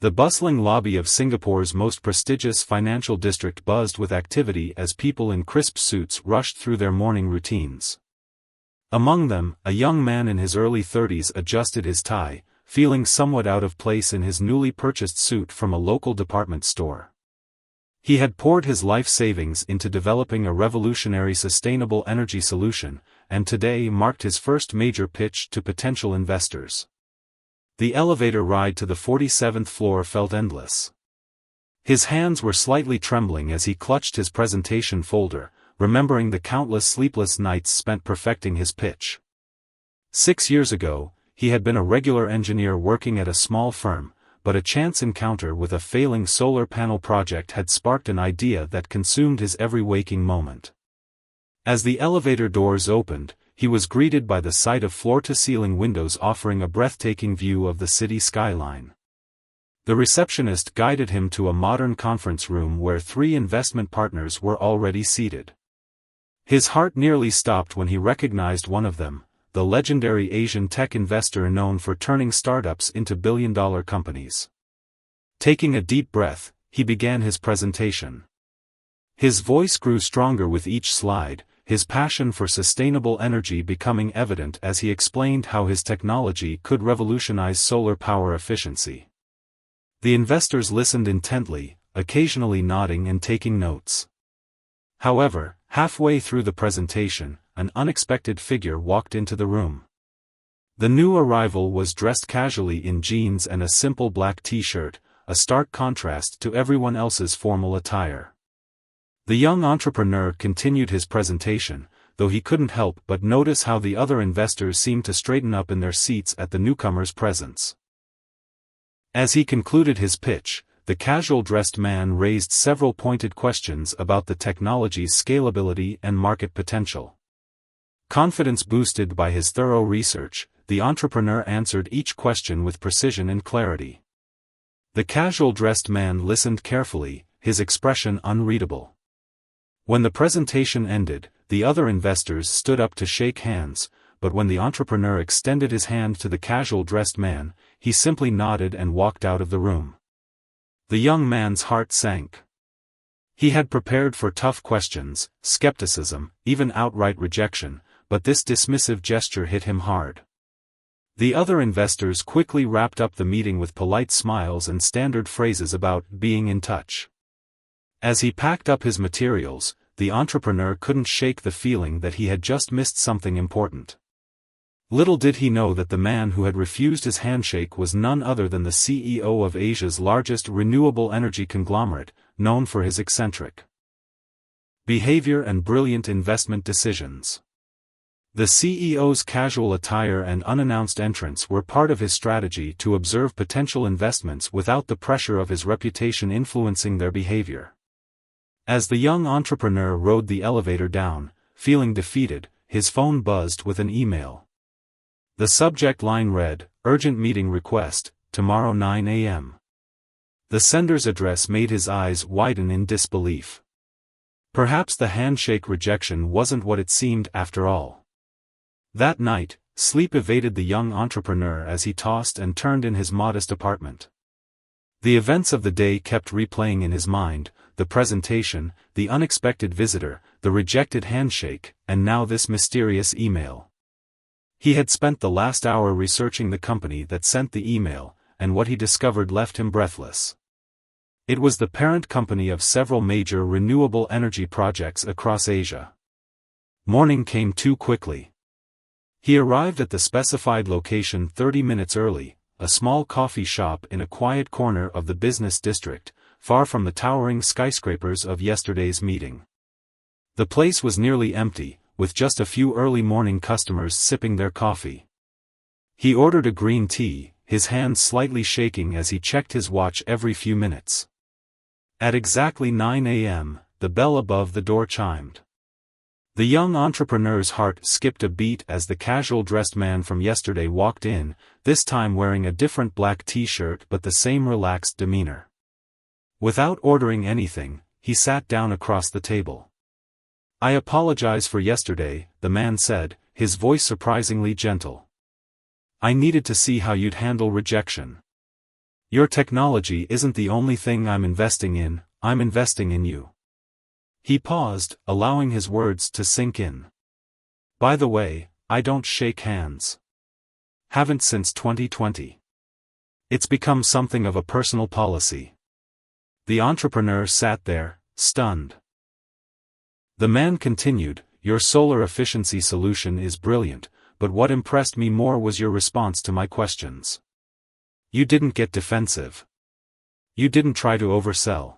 The bustling lobby of Singapore's most prestigious financial district buzzed with activity as people in crisp suits rushed through their morning routines. Among them, a young man in his early 30s adjusted his tie, feeling somewhat out of place in his newly purchased suit from a local department store. He had poured his life savings into developing a revolutionary sustainable energy solution, and today marked his first major pitch to potential investors. The elevator ride to the 47th floor felt endless. His hands were slightly trembling as he clutched his presentation folder, remembering the countless sleepless nights spent perfecting his pitch. 6 years ago, he had been a regular engineer working at a small firm, but a chance encounter with a failing solar panel project had sparked an idea that consumed his every waking moment. As the elevator doors opened, he was greeted by the sight of floor-to-ceiling windows offering a breathtaking view of the city skyline. The receptionist guided him to a modern conference room where 3 investment partners were already seated. His heart nearly stopped when he recognized one of them, the legendary Asian tech investor known for turning startups into billion-dollar companies. Taking a deep breath, he began his presentation. His voice grew stronger with each slide, his passion for sustainable energy becoming evident as he explained how his technology could revolutionize solar power efficiency. The investors listened intently, occasionally nodding and taking notes. However, halfway through the presentation, an unexpected figure walked into the room. The new arrival was dressed casually in jeans and a simple black t-shirt, a stark contrast to everyone else's formal attire. The young entrepreneur continued his presentation, though he couldn't help but notice how the other investors seemed to straighten up in their seats at the newcomer's presence. As he concluded his pitch, the casual-dressed man raised several pointed questions about the technology's scalability and market potential. Confidence boosted by his thorough research, the entrepreneur answered each question with precision and clarity. The casual-dressed man listened carefully, his expression unreadable. When the presentation ended, the other investors stood up to shake hands, but when the entrepreneur extended his hand to the casual-dressed man, he simply nodded and walked out of the room. The young man's heart sank. He had prepared for tough questions, skepticism, even outright rejection, but this dismissive gesture hit him hard. The other investors quickly wrapped up the meeting with polite smiles and standard phrases about being in touch. As he packed up his materials, the entrepreneur couldn't shake the feeling that he had just missed something important. Little did he know that the man who had refused his handshake was none other than the CEO of Asia's largest renewable energy conglomerate, known for his eccentric behavior and brilliant investment decisions. The CEO's casual attire and unannounced entrance were part of his strategy to observe potential investments without the pressure of his reputation influencing their behavior. As the young entrepreneur rode the elevator down, feeling defeated, his phone buzzed with an email. The subject line read, "Urgent meeting request, tomorrow 9 a.m. The sender's address made his eyes widen in disbelief. Perhaps the handshake rejection wasn't what it seemed after all. That night, sleep evaded the young entrepreneur as he tossed and turned in his modest apartment. The events of the day kept replaying in his mind, the presentation, the unexpected visitor, the rejected handshake, and now this mysterious email. He had spent the last hour researching the company that sent the email, and what he discovered left him breathless. It was the parent company of several major renewable energy projects across Asia. Morning came too quickly. He arrived at the specified location 30 minutes early, a small coffee shop in a quiet corner of the business district, far from the towering skyscrapers of yesterday's meeting. The place was nearly empty, with just a few early morning customers sipping their coffee. He ordered a green tea, his hands slightly shaking as he checked his watch every few minutes. At exactly 9 a.m., the bell above the door chimed. The young entrepreneur's heart skipped a beat as the casual-dressed man from yesterday walked in, this time wearing a different black t-shirt but the same relaxed demeanor. Without ordering anything, he sat down across the table. "I apologize for yesterday," the man said, his voice surprisingly gentle. "I needed to see how you'd handle rejection. Your technology isn't the only thing I'm investing in, I'm investing in you. He paused, allowing his words to sink in. By the way, I don't shake hands. Haven't since 2020. It's become something of a personal policy. The entrepreneur sat there, stunned. The man continued, your solar efficiency solution is brilliant, but what impressed me more was your response to my questions. You didn't get defensive. You didn't try to oversell.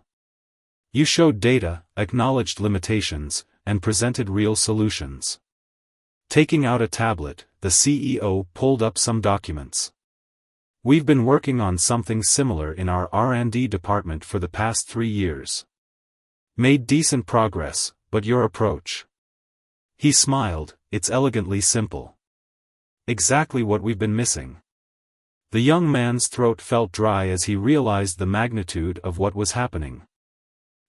You showed data, acknowledged limitations, and presented real solutions. Taking out a tablet, the CEO pulled up some documents. We've been working on something similar in our R&D department for the past 3 years. Made decent progress, but your approach. He smiled, it's elegantly simple. Exactly what we've been missing. The young man's throat felt dry as he realized the magnitude of what was happening.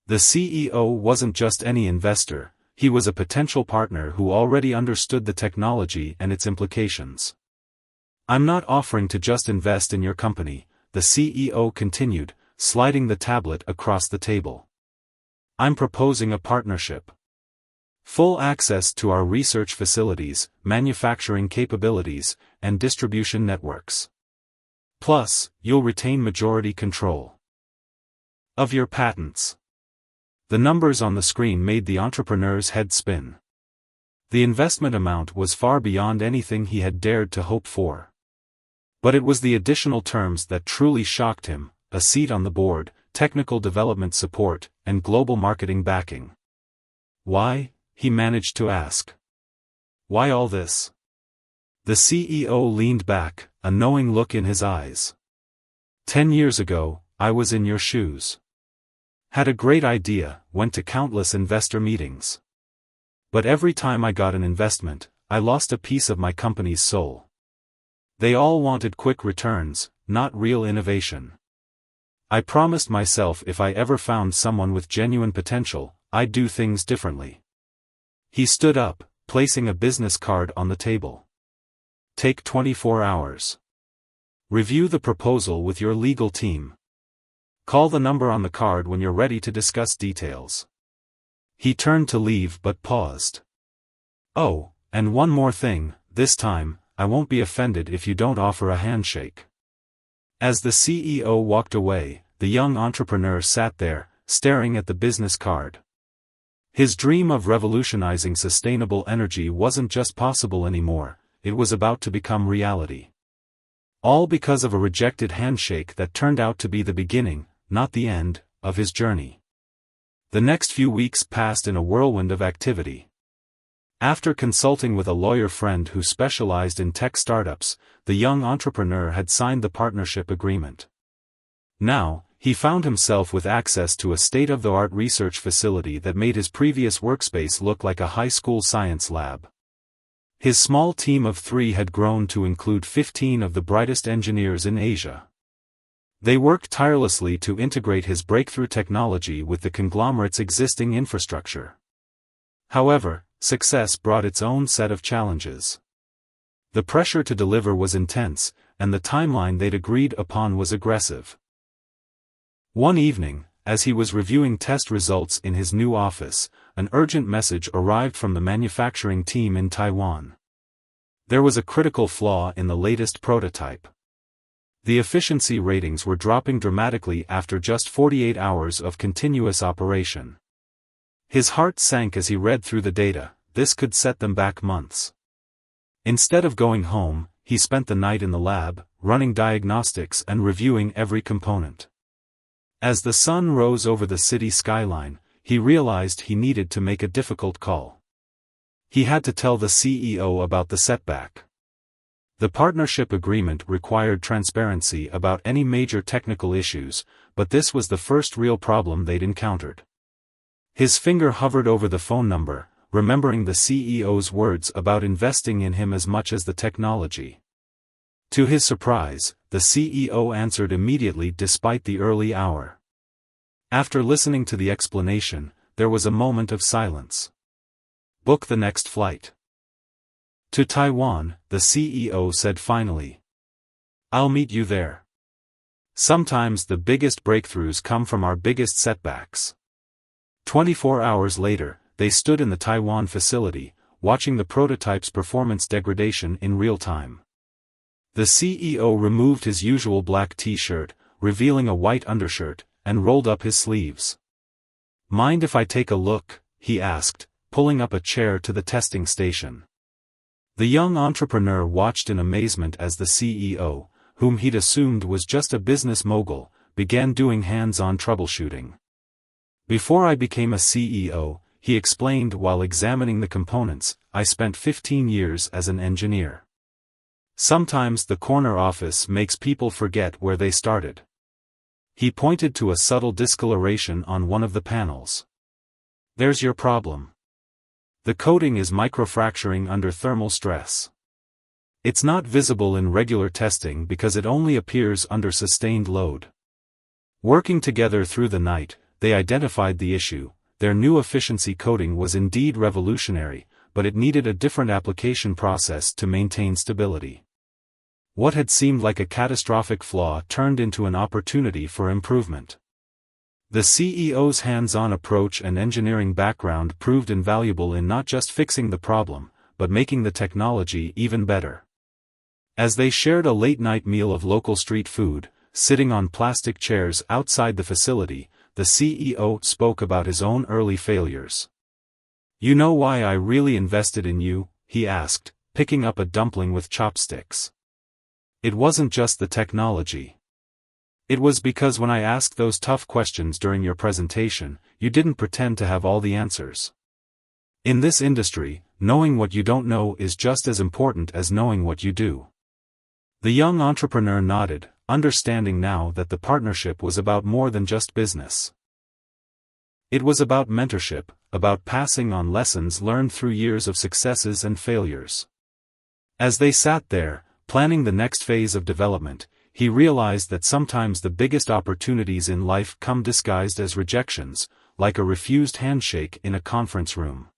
The CEO wasn't just any investor, he was a potential partner who already understood the technology and its implications. I'm not offering to just invest in your company, the CEO continued, sliding the tablet across the table. I'm proposing a partnership. Full access to our research facilities, manufacturing capabilities, and distribution networks. Plus, you'll retain majority control of your patents. The numbers on the screen made the entrepreneur's head spin. The investment amount was far beyond anything he had dared to hope for. But it was the additional terms that truly shocked him, a seat on the board, technical development support, and global marketing backing. Why? He managed to ask. Why all this? The CEO leaned back, a knowing look in his eyes. 10 years ago, I was in your shoes. Had a great idea, went to countless investor meetings. But every time I got an investment, I lost a piece of my company's soul. They all wanted quick returns, not real innovation. I promised myself if I ever found someone with genuine potential, I'd do things differently. He stood up, placing a business card on the table. Take 24 hours. Review the proposal with your legal team. Call the number on the card when you're ready to discuss details. He turned to leave but paused. Oh, and one more thing, this time, I won't be offended if you don't offer a handshake. As the CEO walked away, the young entrepreneur sat there, staring at the business card. His dream of revolutionizing sustainable energy wasn't just possible anymore, it was about to become reality. All because of a rejected handshake that turned out to be the beginning, not the end, of his journey. The next few weeks passed in a whirlwind of activity. After consulting with a lawyer friend who specialized in tech startups, the young entrepreneur had signed the partnership agreement. Now, he found himself with access to a state-of-the-art research facility that made his previous workspace look like a high school science lab. His small team of 3 had grown to include 15 of the brightest engineers in Asia. They worked tirelessly to integrate his breakthrough technology with the conglomerate's existing infrastructure. However, success brought its own set of challenges. The pressure to deliver was intense, and the timeline they'd agreed upon was aggressive. One evening, as he was reviewing test results in his new office, an urgent message arrived from the manufacturing team in Taiwan. There was a critical flaw in the latest prototype. The efficiency ratings were dropping dramatically after just 48 hours of continuous operation. His heart sank as he read through the data, this could set them back months. Instead of going home, he spent the night in the lab, running diagnostics and reviewing every component. As the sun rose over the city skyline, he realized he needed to make a difficult call. He had to tell the CEO about the setback. The partnership agreement required transparency about any major technical issues, but this was the first real problem they'd encountered. His finger hovered over the phone number, remembering the CEO's words about investing in him as much as the technology. To his surprise, the CEO answered immediately despite the early hour. After listening to the explanation, there was a moment of silence. Book the next flight. To Taiwan, the CEO said finally. I'll meet you there. Sometimes the biggest breakthroughs come from our biggest setbacks. 24 hours later, they stood in the Taiwan facility, watching the prototype's performance degradation in real time. The CEO removed his usual black t-shirt, revealing a white undershirt, and rolled up his sleeves. "Mind if I take a look?" he asked, pulling up a chair to the testing station. The young entrepreneur watched in amazement as the CEO, whom he'd assumed was just a business mogul, began doing hands-on troubleshooting. "Before I became a CEO," he explained while examining the components, "I spent 15 years as an engineer. Sometimes the corner office makes people forget where they started." He pointed to a subtle discoloration on one of the panels. "There's your problem. The coating is microfracturing under thermal stress. It's not visible in regular testing because it only appears under sustained load." Working together through the night, they identified the issue. Their new efficiency coating was indeed revolutionary, but it needed a different application process to maintain stability. What had seemed like a catastrophic flaw turned into an opportunity for improvement. The CEO's hands-on approach and engineering background proved invaluable in not just fixing the problem, but making the technology even better. As they shared a late-night meal of local street food, sitting on plastic chairs outside the facility, the CEO spoke about his own early failures. "You know why I really invested in you?" he asked, picking up a dumpling with chopsticks. "It wasn't just the technology. It was because when I asked those tough questions during your presentation, you didn't pretend to have all the answers. In this industry, knowing what you don't know is just as important as knowing what you do." The young entrepreneur nodded, understanding now that the partnership was about more than just business. It was about mentorship, about passing on lessons learned through years of successes and failures. As they sat there, planning the next phase of development, he realized that sometimes the biggest opportunities in life come disguised as rejections, like a refused handshake in a conference room.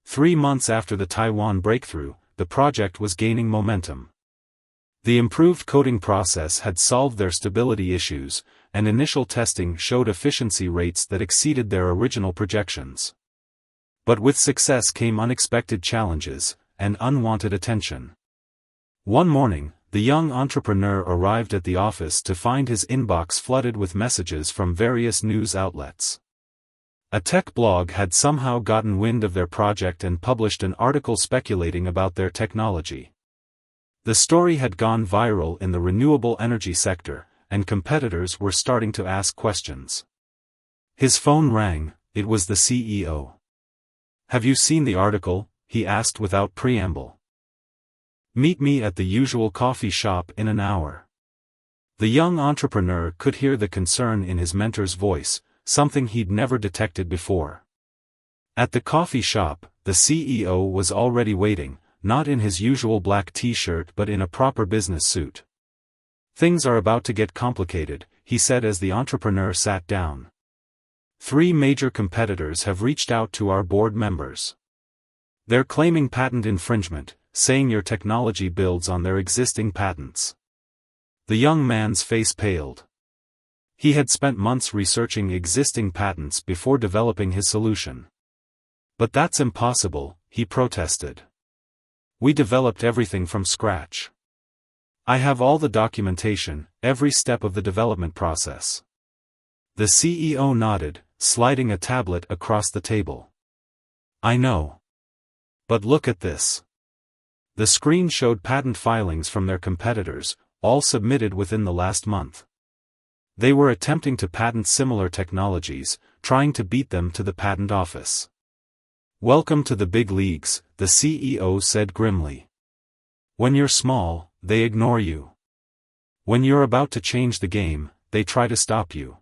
3 months after the Taiwan breakthrough, the project was gaining momentum. The improved coating process had solved their stability issues, and initial testing showed efficiency rates that exceeded their original projections. But with success came unexpected challenges, and unwanted attention. One morning, the young entrepreneur arrived at the office to find his inbox flooded with messages from various news outlets. A tech blog had somehow gotten wind of their project and published an article speculating about their technology. The story had gone viral in the renewable energy sector, and competitors were starting to ask questions. His phone rang. It was the CEO. "Have you seen the article?" he asked without preamble. "Meet me at the usual coffee shop in an hour." The young entrepreneur could hear the concern in his mentor's voice, something he'd never detected before. At the coffee shop, the CEO was already waiting, not in his usual black t-shirt but in a proper business suit. "Things are about to get complicated," he said as the entrepreneur sat down. "3 major competitors have reached out to our board members. They're claiming patent infringement, saying your technology builds on their existing patents." The young man's face paled. He had spent months researching existing patents before developing his solution. "But that's impossible," he protested. "We developed everything from scratch. I have all the documentation, every step of the development process." The CEO nodded, sliding a tablet across the table. "I know. But look at this." The screen showed patent filings from their competitors, all submitted within the last month. They were attempting to patent similar technologies, trying to beat them to the patent office. "Welcome to the big leagues," the CEO said grimly. "When you're small, they ignore you. When you're about to change the game, they try to stop you.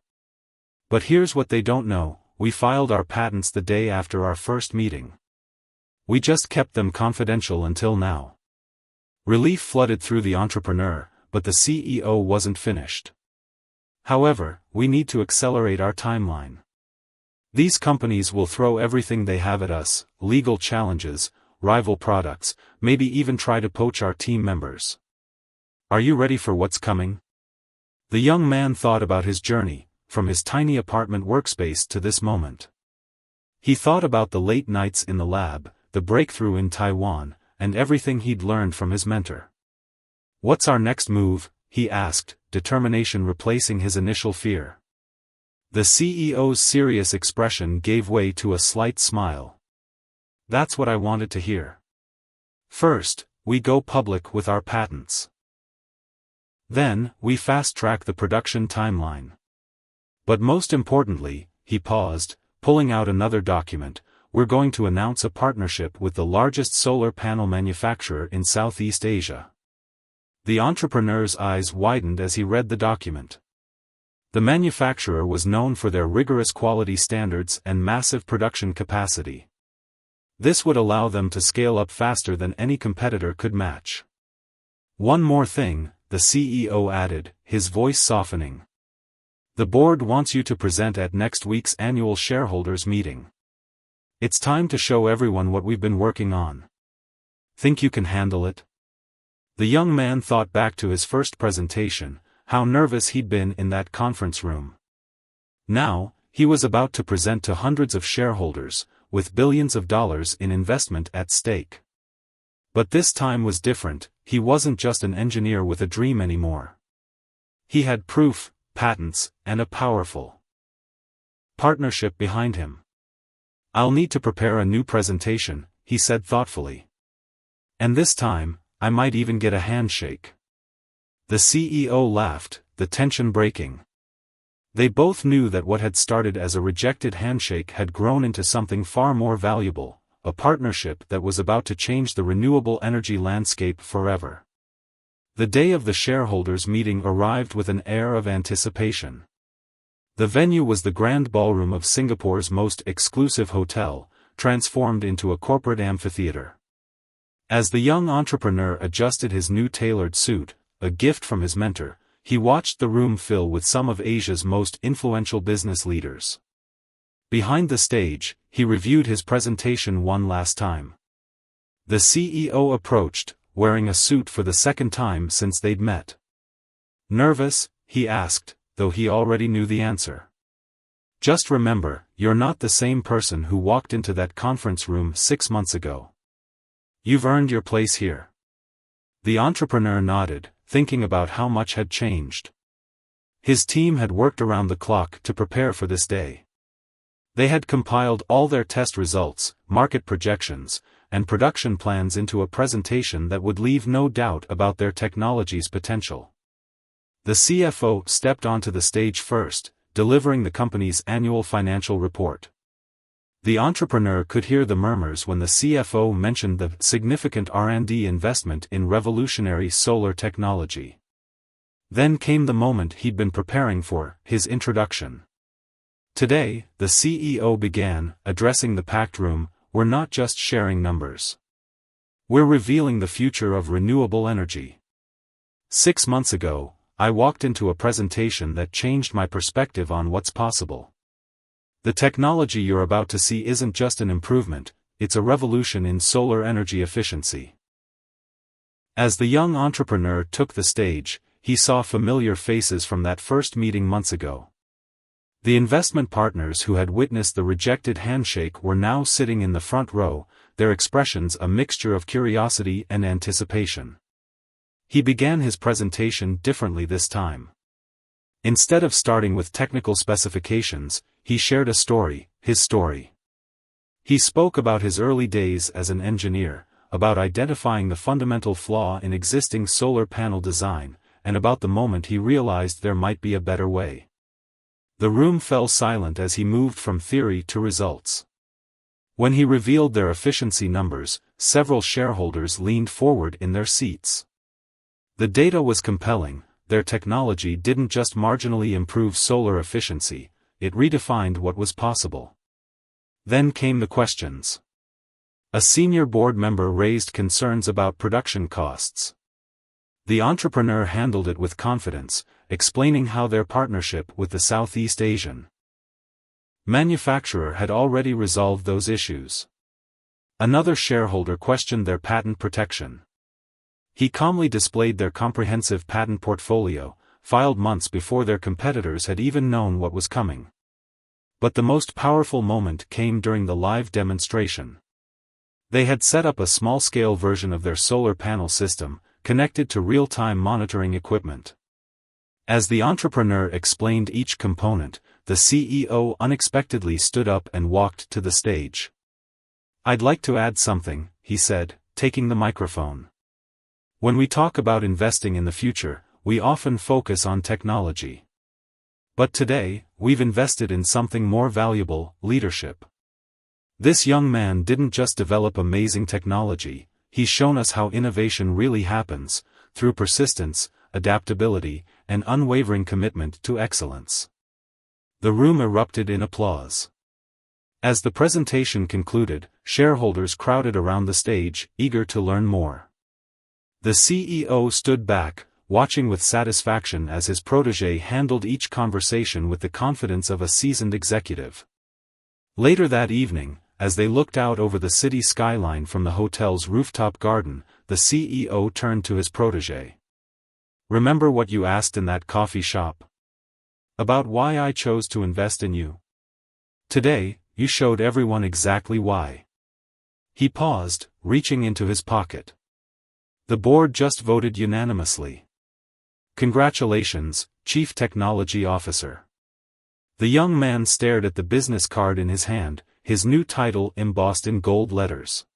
But here's what they don't know: we filed our patents the day after our first meeting. We just kept them confidential until now." Relief flooded through the entrepreneur, but the CEO wasn't finished. "However, we need to accelerate our timeline. These companies will throw everything they have at us: legal challenges, rival products, maybe even try to poach our team members. Are you ready for what's coming?" The young man thought about his journey, from his tiny apartment workspace to this moment. He thought about the late nights in the lab, the breakthrough in Taiwan, and everything he'd learned from his mentor. "What's our next move?" he asked, determination replacing his initial fear. The CEO's serious expression gave way to a slight smile. "That's what I wanted to hear. First, we go public with our patents. Then, we fast-track the production timeline. But most importantly," he paused, pulling out another document, "we're going to announce a partnership with the largest solar panel manufacturer in Southeast Asia." The entrepreneur's eyes widened as he read the document. The manufacturer was known for their rigorous quality standards and massive production capacity. This would allow them to scale up faster than any competitor could match. "One more thing," the CEO added, his voice softening. "The board wants you to present at next week's annual shareholders meeting. It's time to show everyone what we've been working on. Think you can handle it?" The young man thought back to his first presentation, how nervous he'd been in that conference room. Now, he was about to present to hundreds of shareholders, with billions of dollars in investment at stake. But this time was different. He wasn't just an engineer with a dream anymore. He had proof, patents, and a powerful partnership behind him. "I'll need to prepare a new presentation," he said thoughtfully. "And this time, I might even get a handshake." The CEO laughed, the tension breaking. They both knew that what had started as a rejected handshake had grown into something far more valuable, a partnership that was about to change the renewable energy landscape forever. The day of the shareholders' meeting arrived with an air of anticipation. The venue was the grand ballroom of Singapore's most exclusive hotel, transformed into a corporate amphitheater. As the young entrepreneur adjusted his new tailored suit, a gift from his mentor, he watched the room fill with some of Asia's most influential business leaders. Behind the stage, he reviewed his presentation one last time. The CEO approached, wearing a suit for the second time since they'd met. "Nervous?" he asked, though he already knew the answer. "Just remember, you're not the same person who walked into that conference room 6 months ago. You've earned your place here." The entrepreneur nodded, thinking about how much had changed. His team had worked around the clock to prepare for this day. They had compiled all their test results, market projections, and production plans into a presentation that would leave no doubt about their technology's potential. The CFO stepped onto the stage first, delivering the company's annual financial report. The entrepreneur could hear the murmurs when the CFO mentioned the significant R&D investment in revolutionary solar technology. Then came the moment he'd been preparing for, his introduction. "Today," the CEO began, addressing the packed room, "we're not just sharing numbers. We're revealing the future of renewable energy. 6 months ago, I walked into a presentation that changed my perspective on what's possible. The technology you're about to see isn't just an improvement, it's a revolution in solar energy efficiency." As the young entrepreneur took the stage, he saw familiar faces from that first meeting months ago. The investment partners who had witnessed the rejected handshake were now sitting in the front row, their expressions a mixture of curiosity and anticipation. He began his presentation differently this time. Instead of starting with technical specifications, he shared a story, his story. He spoke about his early days as an engineer, about identifying the fundamental flaw in existing solar panel design, and about the moment he realized there might be a better way. The room fell silent as he moved from theory to results. When he revealed their efficiency numbers, several shareholders leaned forward in their seats. The data was compelling. Their technology didn't just marginally improve solar efficiency, it redefined what was possible. Then came the questions. A senior board member raised concerns about production costs. The entrepreneur handled it with confidence, explaining how their partnership with the Southeast Asian manufacturer had already resolved those issues. Another shareholder questioned their patent protection. He calmly displayed their comprehensive patent portfolio, filed months before their competitors had even known what was coming. But the most powerful moment came during the live demonstration. They had set up a small-scale version of their solar panel system, connected to real-time monitoring equipment. As the entrepreneur explained each component, the CEO unexpectedly stood up and walked to the stage. "I'd like to add something," he said, taking the microphone. "When we talk about investing in the future, we often focus on technology. But today, we've invested in something more valuable: leadership. This young man didn't just develop amazing technology, he's shown us how innovation really happens, through persistence, adaptability, and unwavering commitment to excellence." The room erupted in applause. As the presentation concluded, shareholders crowded around the stage, eager to learn more. The CEO stood back, watching with satisfaction as his protégé handled each conversation with the confidence of a seasoned executive. Later that evening, as they looked out over the city skyline from the hotel's rooftop garden, the CEO turned to his protégé. "Remember what you asked in that coffee shop? About why I chose to invest in you? Today, you showed everyone exactly why." He paused, reaching into his pocket. "The board just voted unanimously. Congratulations, Chief Technology Officer." The young man stared at the business card in his hand, his new title embossed in gold letters.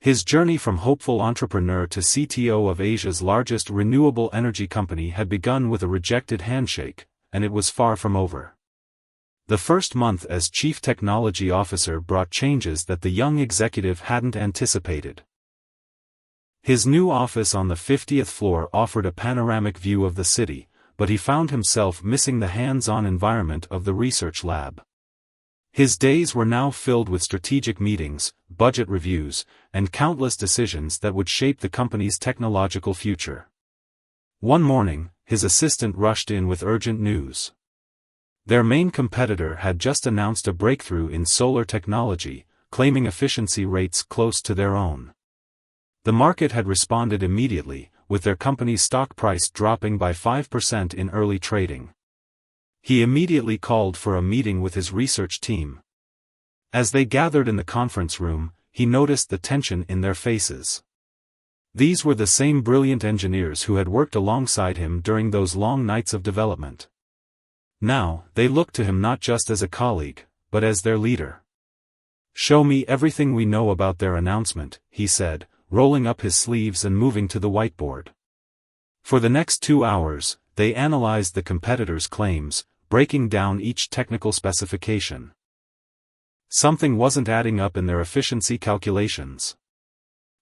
His journey from hopeful entrepreneur to CTO of Asia's largest renewable energy company had begun with a rejected handshake, and it was far from over. The first month as Chief Technology Officer brought changes that the young executive hadn't anticipated. His new office on the 50th floor offered a panoramic view of the city, but he found himself missing the hands-on environment of the research lab. His days were now filled with strategic meetings, budget reviews, and countless decisions that would shape the company's technological future. One morning, his assistant rushed in with urgent news. Their main competitor had just announced a breakthrough in solar technology, claiming efficiency rates close to their own. The market had responded immediately, with their company's stock price dropping by 5% in early trading. He immediately called for a meeting with his research team. As they gathered in the conference room, he noticed the tension in their faces. These were the same brilliant engineers who had worked alongside him during those long nights of development. Now, they looked to him not just as a colleague, but as their leader. "Show me everything we know about their announcement," he said, rolling up his sleeves and moving to the whiteboard. For the next 2 hours, they analyzed the competitors' claims, breaking down each technical specification. Something wasn't adding up in their efficiency calculations.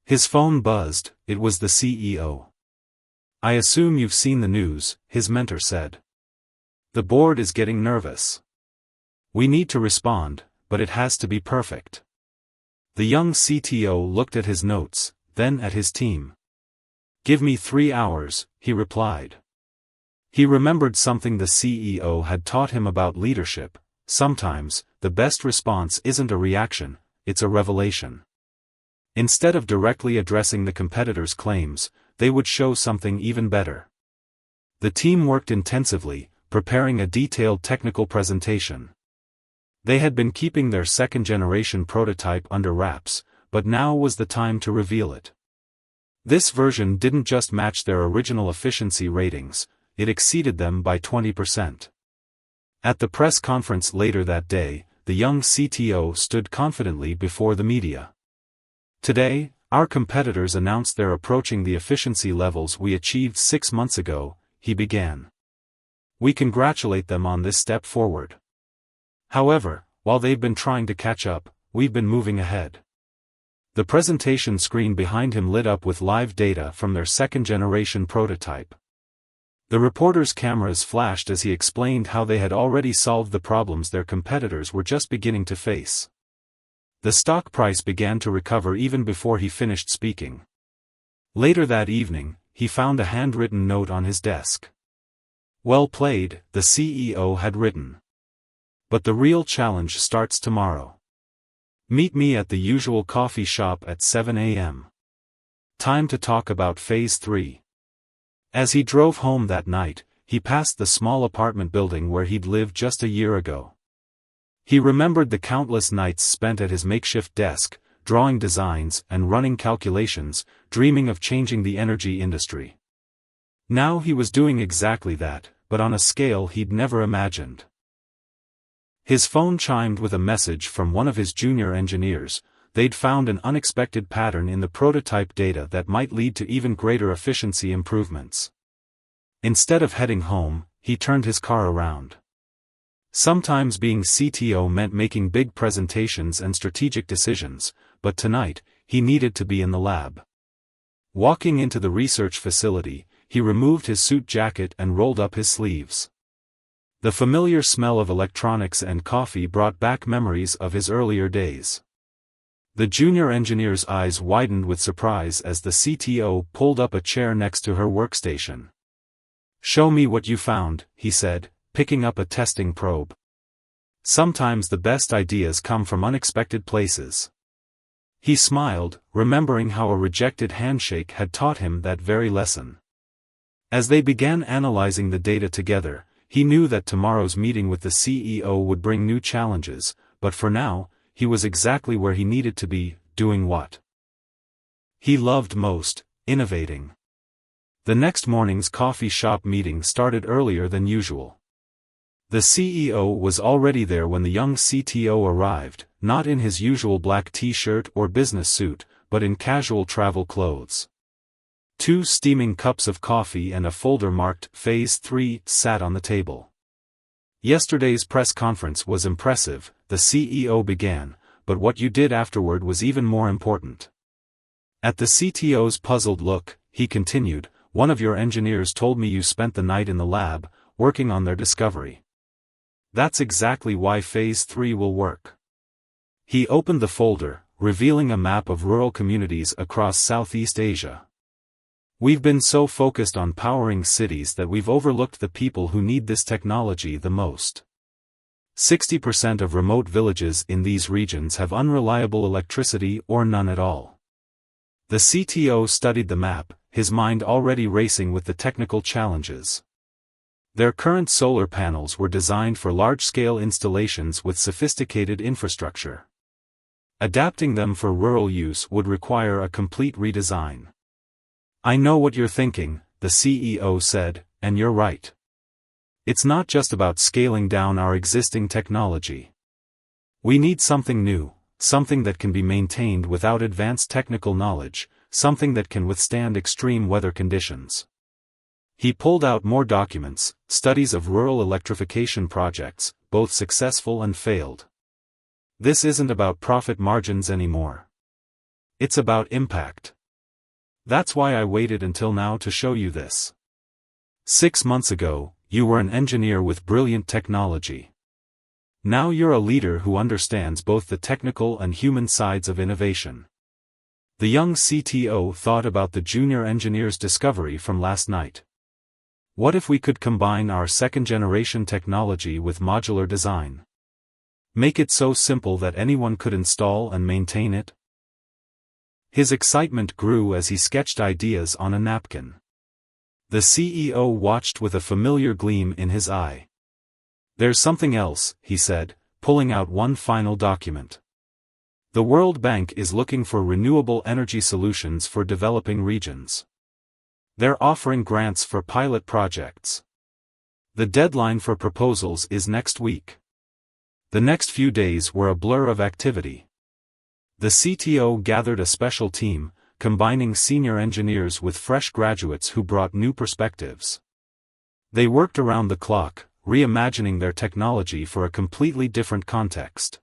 His phone buzzed. It was the CEO. "I assume you've seen the news," his mentor said. "The board is getting nervous. We need to respond, but it has to be perfect." The young CTO looked at his notes, then at his team. "Give me 3 hours," he replied. He remembered something the CEO had taught him about leadership: sometimes, the best response isn't a reaction, it's a revelation. Instead of directly addressing the competitors' claims, they would show something even better. The team worked intensively, preparing a detailed technical presentation. They had been keeping their second-generation prototype under wraps, but now was the time to reveal it. This version didn't just match their original efficiency ratings, it exceeded them by 20%. At the press conference later that day, the young CTO stood confidently before the media. "Today, our competitors announced they're approaching the efficiency levels we achieved 6 months ago," he began. "We congratulate them on this step forward. However, while they've been trying to catch up, we've been moving ahead." The presentation screen behind him lit up with live data from their second-generation prototype. The reporters' cameras flashed as he explained how they had already solved the problems their competitors were just beginning to face. The stock price began to recover even before he finished speaking. Later that evening, he found a handwritten note on his desk. "Well played," the CEO had written. "But the real challenge starts tomorrow. Meet me at the usual coffee shop at 7 a.m. Time to talk about Phase 3. As he drove home that night, he passed the small apartment building where he'd lived just a year ago. He remembered the countless nights spent at his makeshift desk, drawing designs and running calculations, dreaming of changing the energy industry. Now he was doing exactly that, but on a scale he'd never imagined. His phone chimed with a message from one of his junior engineers. They'd found an unexpected pattern in the prototype data that might lead to even greater efficiency improvements. Instead of heading home, he turned his car around. Sometimes being CTO meant making big presentations and strategic decisions, but tonight, he needed to be in the lab. Walking into the research facility, he removed his suit jacket and rolled up his sleeves. The familiar smell of electronics and coffee brought back memories of his earlier days. The junior engineer's eyes widened with surprise as the CTO pulled up a chair next to her workstation. "Show me what you found," he said, picking up a testing probe. Sometimes the best ideas come from unexpected places. He smiled, remembering how a rejected handshake had taught him that very lesson. As they began analyzing the data together, he knew that tomorrow's meeting with the CEO would bring new challenges, but for now, he was exactly where he needed to be, doing what he loved most, innovating. The next morning's coffee shop meeting started earlier than usual. The CEO was already there when the young CTO arrived, not in his usual black t-shirt or business suit, but in casual travel clothes. 2 steaming cups of coffee and a folder marked Phase 3 sat on the table. "Yesterday's press conference was impressive," the CEO began, "but what you did afterward was even more important." At the CTO's puzzled look, he continued, "One of your engineers told me you spent the night in the lab, working on their discovery. That's exactly why Phase 3 will work." He opened the folder, revealing a map of rural communities across Southeast Asia. "We've been so focused on powering cities that we've overlooked the people who need this technology the most. 60% of remote villages in these regions have unreliable electricity or none at all." The CTO studied the map, his mind already racing with the technical challenges. Their current solar panels were designed for large-scale installations with sophisticated infrastructure. Adapting them for rural use would require a complete redesign. "I know what you're thinking," the CEO said, "and you're right. It's not just about scaling down our existing technology. We need something new, something that can be maintained without advanced technical knowledge, something that can withstand extreme weather conditions." He pulled out more documents, studies of rural electrification projects, both successful and failed. "This isn't about profit margins anymore. It's about impact. That's why I waited until now to show you this. 6 months ago, you were an engineer with brilliant technology. Now you're a leader who understands both the technical and human sides of innovation." The young CTO thought about the junior engineer's discovery from last night. What if we could combine our second-generation technology with modular design? Make it so simple that anyone could install and maintain it? His excitement grew as he sketched ideas on a napkin. The CEO watched with a familiar gleam in his eye. "There's something else," he said, pulling out one final document. "The World Bank is looking for renewable energy solutions for developing regions. They're offering grants for pilot projects. The deadline for proposals is next week." The next few days were a blur of activity. The CTO gathered a special team, combining senior engineers with fresh graduates who brought new perspectives. They worked around the clock, reimagining their technology for a completely different context.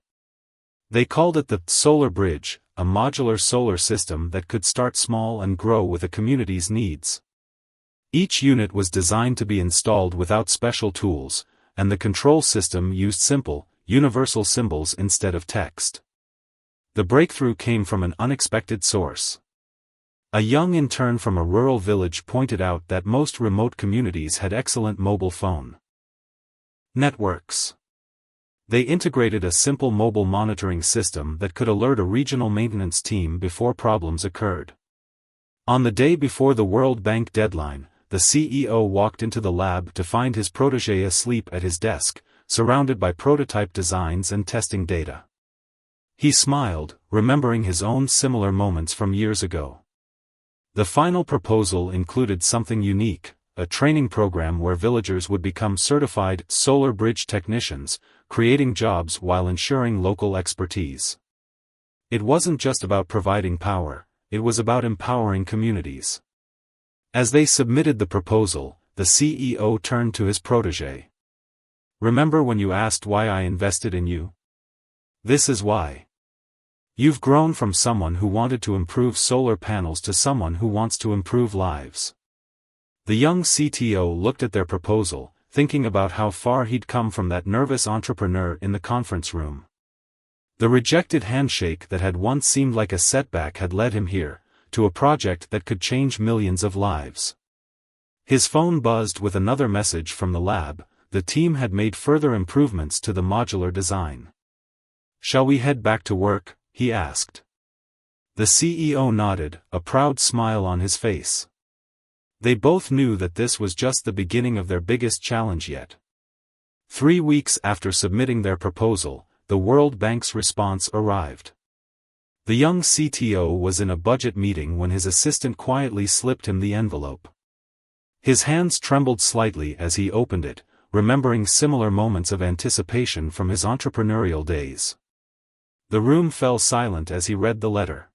They called it the Solar Bridge, a modular solar system that could start small and grow with a community's needs. Each unit was designed to be installed without special tools, and the control system used simple, universal symbols instead of text. The breakthrough came from an unexpected source. A young intern from a rural village pointed out that most remote communities had excellent mobile phone networks. They integrated a simple mobile monitoring system that could alert a regional maintenance team before problems occurred. On the day before the World Bank deadline, the CEO walked into the lab to find his protégé asleep at his desk, surrounded by prototype designs and testing data. He smiled, remembering his own similar moments from years ago. The final proposal included something unique, a training program where villagers would become certified solar bridge technicians, creating jobs while ensuring local expertise. It wasn't just about providing power, it was about empowering communities. As they submitted the proposal, the CEO turned to his protégé. "Remember when you asked why I invested in you? This is why. You've grown from someone who wanted to improve solar panels to someone who wants to improve lives." The young CTO looked at their proposal, thinking about how far he'd come from that nervous entrepreneur in the conference room. The rejected handshake that had once seemed like a setback had led him here, to a project that could change millions of lives. His phone buzzed with another message from the lab. The team had made further improvements to the modular design. "Shall we head back to work?" he asked. The CEO nodded, a proud smile on his face. They both knew that this was just the beginning of their biggest challenge yet. 3 weeks after submitting their proposal, the World Bank's response arrived. The young CTO was in a budget meeting when his assistant quietly slipped him the envelope. His hands trembled slightly as he opened it, remembering similar moments of anticipation from his entrepreneurial days. The room fell silent as he read the letter.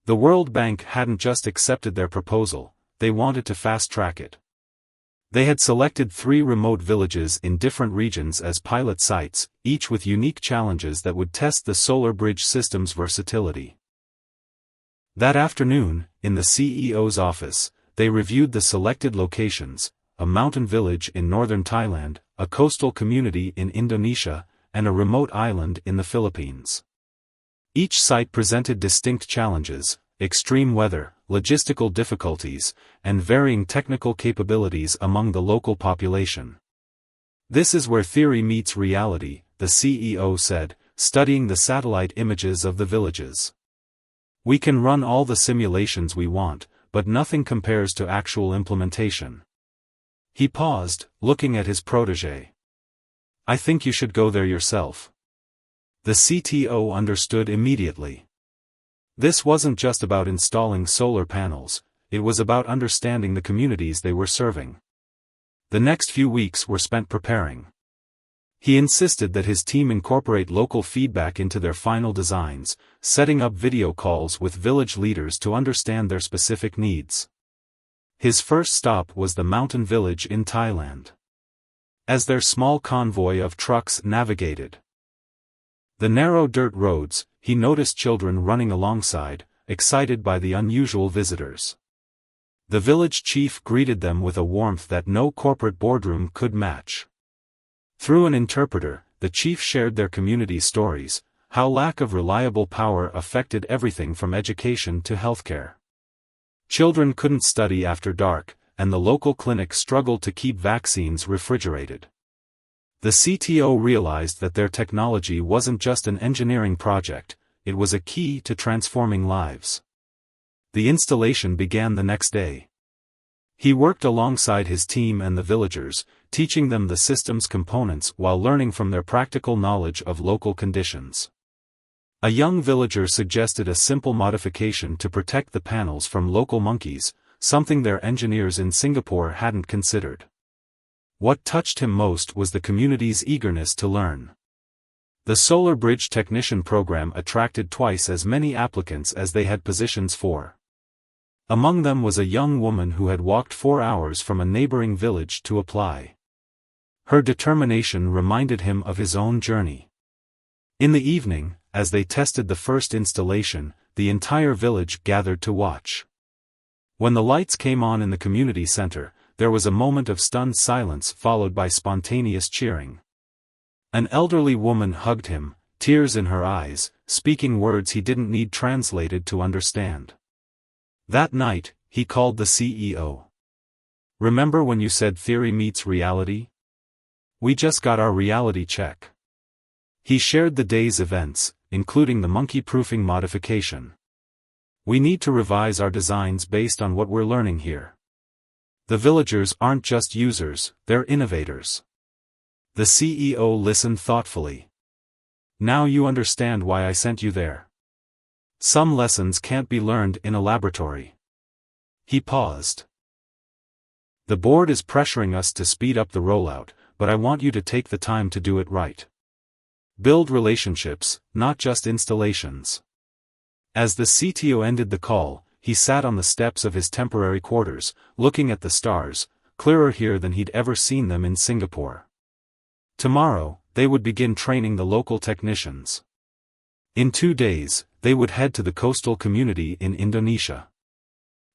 The World Bank hadn't just accepted their proposal, they wanted to fast-track it. They had selected 3 remote villages in different regions as pilot sites, each with unique challenges that would test the solar bridge system's versatility. That afternoon, in the CEO's office, they reviewed the selected locations: a mountain village in northern Thailand, a coastal community in Indonesia, and a remote island in the Philippines. Each site presented distinct challenges: extreme weather, logistical difficulties, and varying technical capabilities among the local population. "This is where theory meets reality," the CEO said, studying the satellite images of the villages. "We can run all the simulations we want, but nothing compares to actual implementation." He paused, looking at his protégé. "I think you should go there yourself." The CTO understood immediately. This wasn't just about installing solar panels, it was about understanding the communities they were serving. The next few weeks were spent preparing. He insisted that his team incorporate local feedback into their final designs, setting up video calls with village leaders to understand their specific needs. His first stop was the mountain village in Thailand. As their small convoy of trucks navigated the narrow dirt roads, he noticed children running alongside, excited by the unusual visitors. The village chief greeted them with a warmth that no corporate boardroom could match. Through an interpreter, the chief shared their community stories, how lack of reliable power affected everything from education to healthcare. Children couldn't study after dark, and the local clinic struggled to keep vaccines refrigerated. The CTO realized that their technology wasn't just an engineering project, it was a key to transforming lives. The installation began the next day. He worked alongside his team and the villagers, teaching them the system's components while learning from their practical knowledge of local conditions. A young villager suggested a simple modification to protect the panels from local monkeys, something their engineers in Singapore hadn't considered. What touched him most was the community's eagerness to learn. The Solar Bridge Technician program attracted twice as many applicants as they had positions for. Among them was a young woman who had walked 4 hours from a neighboring village to apply. Her determination reminded him of his own journey. In the evening, as they tested the first installation, the entire village gathered to watch. When the lights came on in the community center, there was a moment of stunned silence followed by spontaneous cheering. An elderly woman hugged him, tears in her eyes, speaking words he didn't need translated to understand. That night, he called the CEO. "Remember when you said theory meets reality? We just got our reality check." He shared the day's events, including the monkey-proofing modification. "We need to revise our designs based on what we're learning here." The villagers aren't just users, they're innovators. The CEO listened thoughtfully. Now you understand why I sent you there. Some lessons can't be learned in a laboratory. He paused. The board is pressuring us to speed up the rollout, but I want you to take the time to do it right. Build relationships, not just installations. As the CTO ended the call, he sat on the steps of his temporary quarters, looking at the stars, clearer here than he'd ever seen them in Singapore. Tomorrow, they would begin training the local technicians. In 2 days, they would head to the coastal community in Indonesia.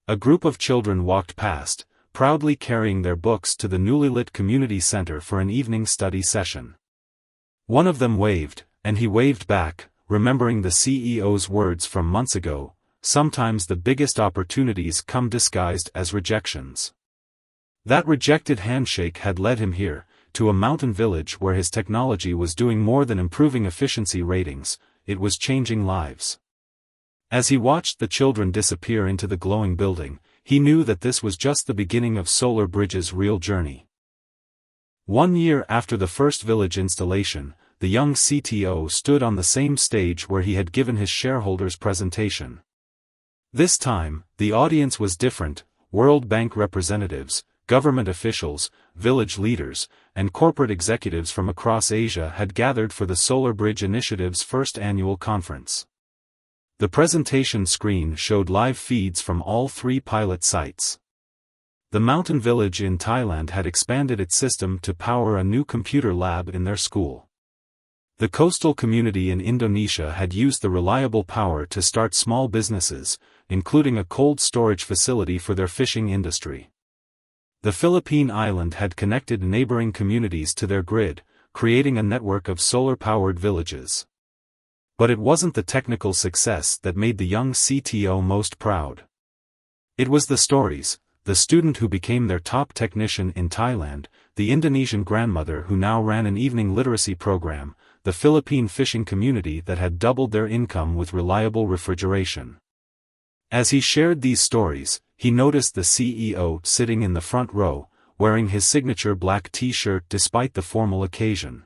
A group of children walked past, proudly carrying their books to the newly lit community center for an evening study session. One of them waved, and he waved back, remembering the CEO's words from months ago, sometimes the biggest opportunities come disguised as rejections. That rejected handshake had led him here, to a mountain village where his technology was doing more than improving efficiency ratings, it was changing lives. As he watched the children disappear into the glowing building, he knew that this was just the beginning of Solar Bridge's real journey. 1 year after the first village installation, the young CTO stood on the same stage where he had given his shareholders' presentation. This time, the audience was different: World Bank representatives, government officials, village leaders, and corporate executives from across Asia had gathered for the Solar Bridge Initiative's first annual conference. The presentation screen showed live feeds from all 3 pilot sites. The mountain village in Thailand had expanded its system to power a new computer lab in their school. The coastal community in Indonesia had used the reliable power to start small businesses, including a cold storage facility for their fishing industry. The Philippine island had connected neighboring communities to their grid, creating a network of solar-powered villages. But it wasn't the technical success that made the young CTO most proud. It was the stories: the student who became their top technician in Thailand, the Indonesian grandmother who now ran an evening literacy program, the Philippine fishing community that had doubled their income with reliable refrigeration. As he shared these stories, he noticed the CEO sitting in the front row, wearing his signature black t-shirt despite the formal occasion.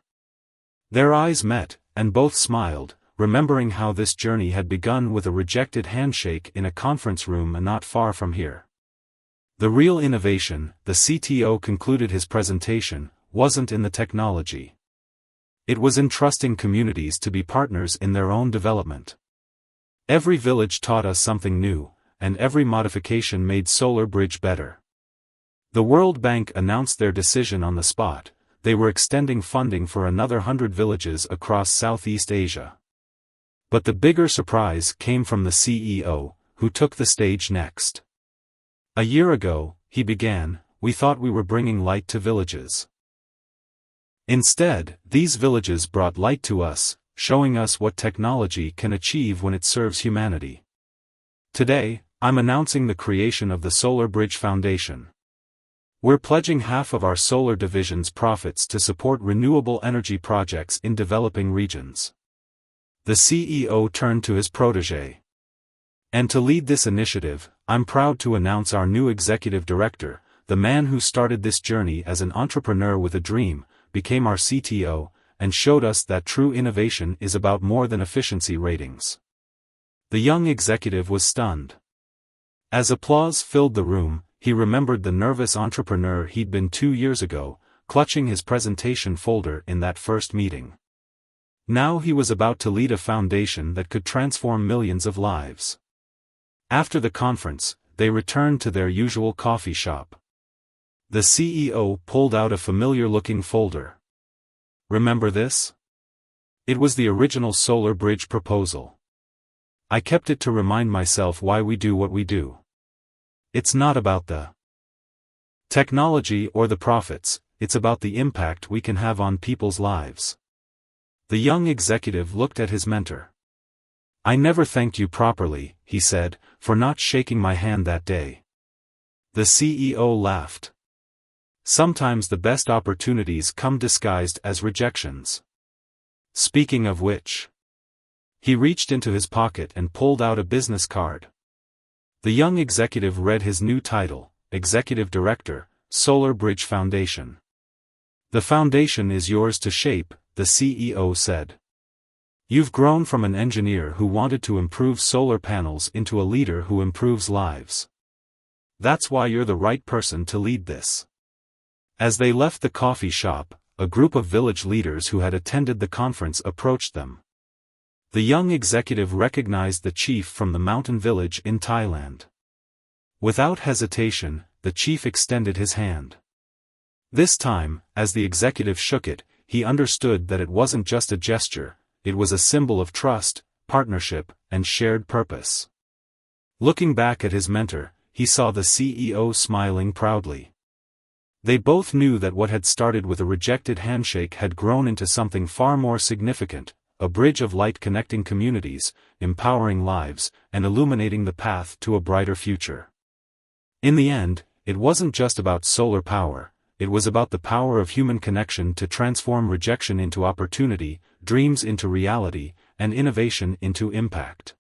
Their eyes met, and both smiled, remembering how this journey had begun with a rejected handshake in a conference room not far from here. The real innovation, the CTO concluded his presentation, wasn't in the technology. It was in trusting communities to be partners in their own development. Every village taught us something new, and every modification made Solar Bridge better. The World Bank announced their decision on the spot: they were extending funding for another 100 villages across Southeast Asia. But the bigger surprise came from the CEO, who took the stage next. A year ago, he began, we thought we were bringing light to villages. Instead, these villages brought light to us, showing us what technology can achieve when it serves humanity. Today, I'm announcing the creation of the Solar Bridge Foundation. We're pledging half of our solar division's profits to support renewable energy projects in developing regions. The CEO turned to his protégé. And to lead this initiative, I'm proud to announce our new executive director, the man who started this journey as an entrepreneur with a dream, became our CTO, and showed us that true innovation is about more than efficiency ratings. The young executive was stunned. As applause filled the room, he remembered the nervous entrepreneur he'd been 2 years ago, clutching his presentation folder in that first meeting. Now he was about to lead a foundation that could transform millions of lives. After the conference, they returned to their usual coffee shop. The CEO pulled out a familiar-looking folder. Remember this? It was the original Solar Bridge proposal. I kept it to remind myself why we do what we do. It's not about the technology or the profits, it's about the impact we can have on people's lives. The young executive looked at his mentor. I never thanked you properly, he said, for not shaking my hand that day. The CEO laughed. Sometimes the best opportunities come disguised as rejections. Speaking of which, he reached into his pocket and pulled out a business card. The young executive read his new title, Executive Director, Solar Bridge Foundation. The foundation is yours to shape, the CEO said. You've grown from an engineer who wanted to improve solar panels into a leader who improves lives. That's why you're the right person to lead this. As they left the coffee shop, a group of village leaders who had attended the conference approached them. The young executive recognized the chief from the mountain village in Thailand. Without hesitation, the chief extended his hand. This time, as the executive shook it, he understood that it wasn't just a gesture, it was a symbol of trust, partnership, and shared purpose. Looking back at his mentor, he saw the CEO smiling proudly. They both knew that what had started with a rejected handshake had grown into something far more significant, a bridge of light connecting communities, empowering lives, and illuminating the path to a brighter future. In the end, it wasn't just about solar power, it was about the power of human connection to transform rejection into opportunity, dreams into reality, and innovation into impact.